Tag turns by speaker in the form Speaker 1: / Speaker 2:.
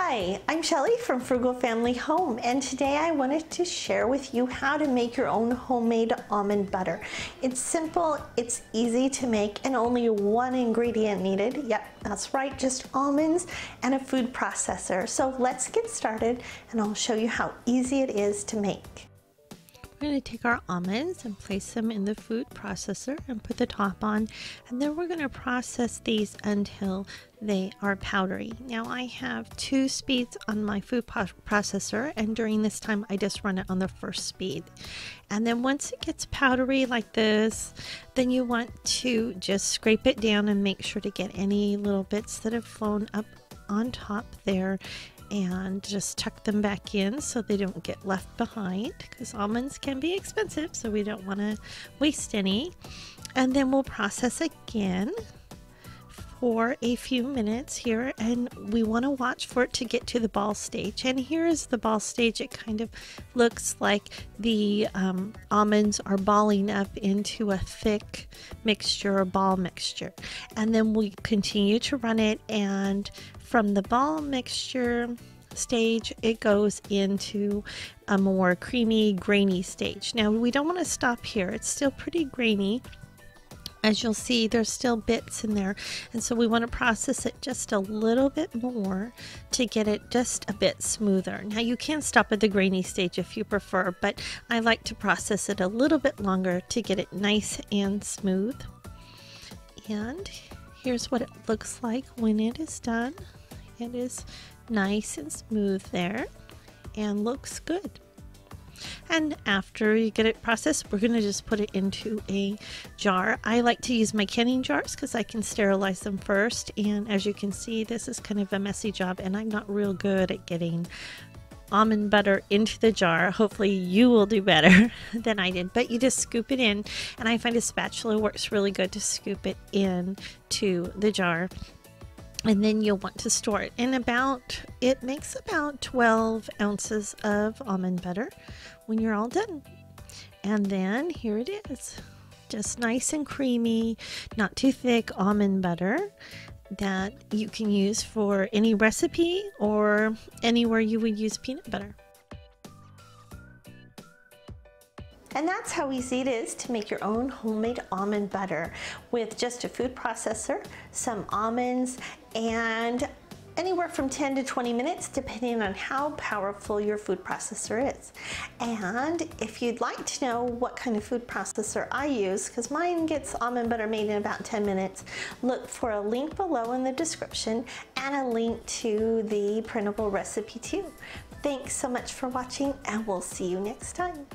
Speaker 1: Hi, I'm Shelly from Frugal Family Home, and today I wanted to share with you how to make your own homemade almond butter. It's simple, it's easy to make, and only one ingredient needed. Yep, that's right, just almonds and a food processor. So let's get started and I'll show you how easy it is to make.
Speaker 2: We're going to take our almonds and place them in the food processor and put the top on, and then we're going to process these until they are powdery. Now I have 2 speeds on my food processor, and during this time I just run it on the first speed. And then once it gets powdery like this, then you want to just scrape it down and make sure to get any little bits that have flown up on top there, and just tuck them back in so they don't get left behind, because almonds can be expensive, so we don't want to waste any. And then we'll process again for a few minutes here, and we want to watch for it to get to the ball stage. And here is the ball stage. It kind of looks like the almonds are balling up into a thick mixture, a ball mixture. And then we continue to run it, and from the ball mixture stage it goes into a more creamy, grainy stage. Now we don't want to stop here. It's still pretty grainy. As you'll see, there's still bits in there, and so we want to process it just a little bit more to get it just a bit smoother. Now you can stop at the grainy stage if you prefer, but I like to process it a little bit longer to get it nice and smooth. And here's what it looks like when it is done. It is nice and smooth there and looks good. And after you get it processed, we're going to just put it into a jar. I like to use my canning jars because I can sterilize them first. And as you can see, this is kind of a messy job, and I'm not real good at getting almond butter into the jar. Hopefully you will do better than I did, but you just scoop it in, and I find a spatula works really good to scoop it in to the jar. And then you'll want to store it in it makes about 12 ounces of almond butter when you're all done. And then here it is, just nice and creamy, not too thick almond butter that you can use for any recipe or anywhere you would use peanut butter.
Speaker 1: And that's how easy it is to make your own homemade almond butter with just a food processor, some almonds, and anywhere from 10 to 20 minutes depending on how powerful your food processor is. And if you'd like to know what kind of food processor I use, because mine gets almond butter made in about 10 minutes, look for a link below in the description and a link to the printable recipe too. Thanks so much for watching, and we'll see you next time.